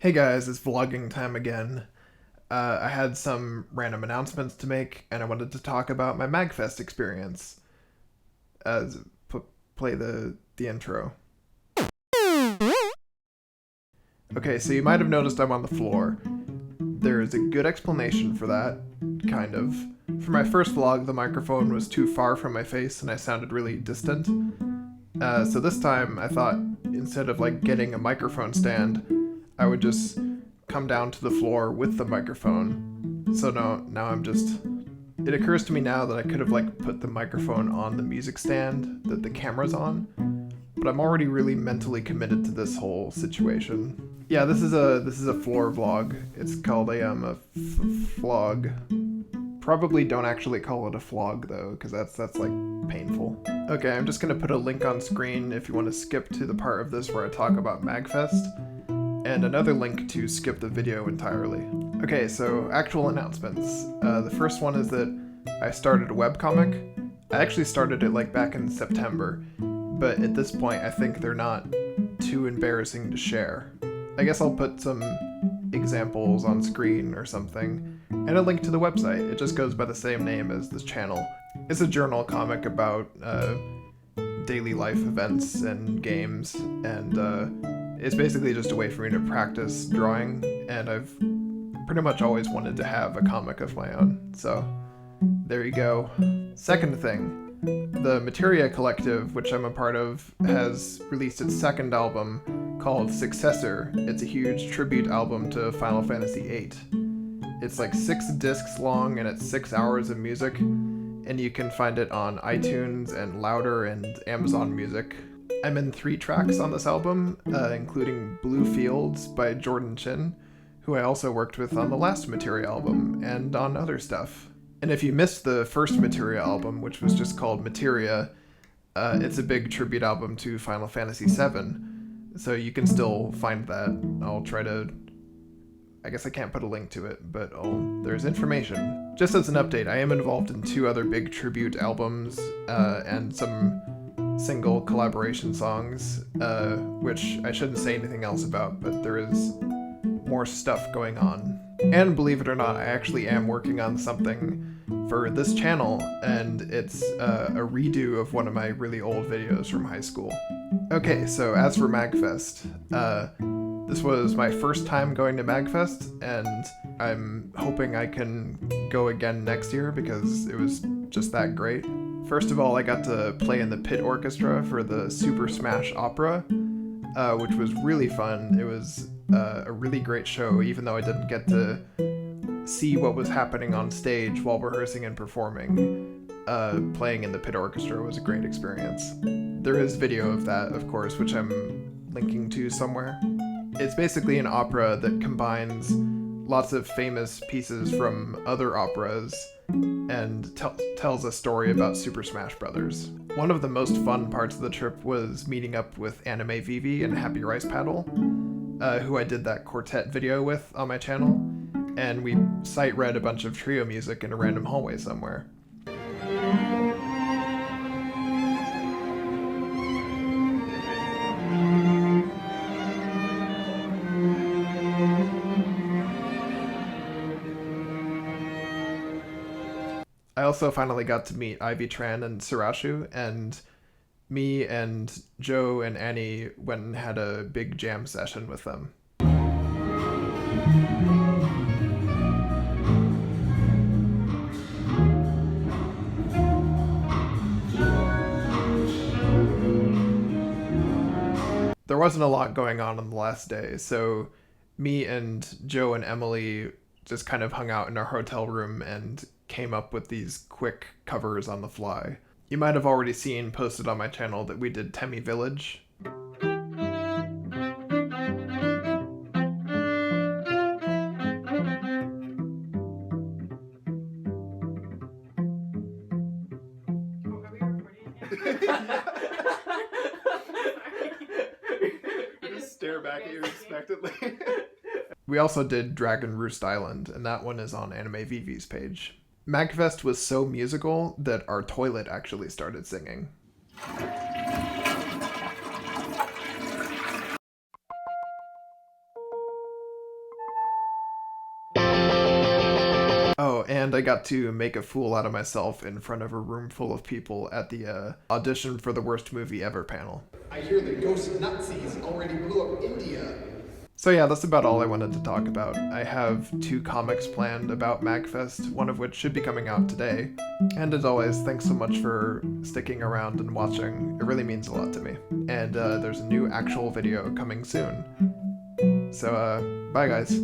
Hey guys, it's vlogging time again. I had some random announcements to make, and I wanted to talk about my MAGFest experience. As play the intro. Okay, so you might have noticed I'm on the floor. There is a good explanation for that, kind of. For my first vlog, the microphone was too far from my face and I sounded really distant. So this time I thought instead of getting a microphone stand, I would just come down to the floor with the microphone. So now I'm just... It occurs to me now that I could have put the microphone on the music stand that the camera's on, but I'm already really mentally committed to this whole situation. Yeah, this is a floor vlog. It's called a flog. Probably don't actually call it a flog though, because that's painful. Okay, I'm just gonna put a link on screen if you want to skip to the part of this where I talk about MAGFest, and another link to skip the video entirely. Okay, so actual announcements. The first one is that I started a webcomic. I actually started it back in September, but at this point I think they're not too embarrassing to share. I guess I'll put some examples on screen or something, and a link to the website. It just goes by the same name as this channel. It's a journal comic about daily life events and games, and it's basically just a way for me to practice drawing, and I've pretty much always wanted to have a comic of my own, so there you go. Second thing, the Materia collective, which I'm a part of, has released its second album called Successor. It's a huge tribute album to Final Fantasy VIII. It's 6 discs long and it's 6 hours of music, and you can find it on iTunes and Louder and Amazon Music. I'm in 3 tracks on this album, including Blue Fields by Jordan Chin, who I also worked with on the last Materia album and on other stuff. And if you missed the first Materia album, which was just called Materia, it's a big tribute album to Final Fantasy VII, so you can still find that. I'll try to... I guess I can't put a link to it, but there's information. Just as an update, I am involved in 2 other big tribute albums, and some single collaboration songs, which I shouldn't say anything else about, but there is more stuff going on. And believe it or not, I actually am working on something for this channel, and it's a redo of one of my really old videos from high school. Okay, so as for MAGFest, this was my first time going to MAGFest, and I'm hoping I can go again next year because it was just that great. First of all, I got to play in the pit orchestra for the Super Smash Opera, which was really fun. It was a really great show, even though I didn't get to see what was happening on stage while rehearsing and performing. Playing in the pit orchestra was a great experience. There is video of that, of course, which I'm linking to somewhere. It's basically an opera that combines lots of famous pieces from other operas and tells a story about Super Smash Bros. One of the most fun parts of the trip was meeting up with Anime Vivi and Happy Rice Paddle, who I did that quartet video with on my channel, and we sight read a bunch of trio music in a random hallway somewhere. I also finally got to meet Ivy Tran and Surashu, and me and Joe and Annie went and had a big jam session with them. There wasn't a lot going on the last day, so me and Joe and Emily just kind of hung out in our hotel room and came up with these quick covers on the fly. You might have already seen posted on my channel that we did Temmie Village. Just stare back at you expectantly. We also did Dragon Roost Island, and that one is on Anime Vivi's page. MAGFest was so musical that our toilet actually started singing. And I got to make a fool out of myself in front of a room full of people at the audition for the worst movie ever panel. I hear the ghost Nazis already blew up India. So yeah, that's about all I wanted to talk about. I have 2 comics planned about MAGFest, one of which should be coming out today. And as always, thanks so much for sticking around and watching. It really means a lot to me. And there's a new actual video coming soon. So, bye guys.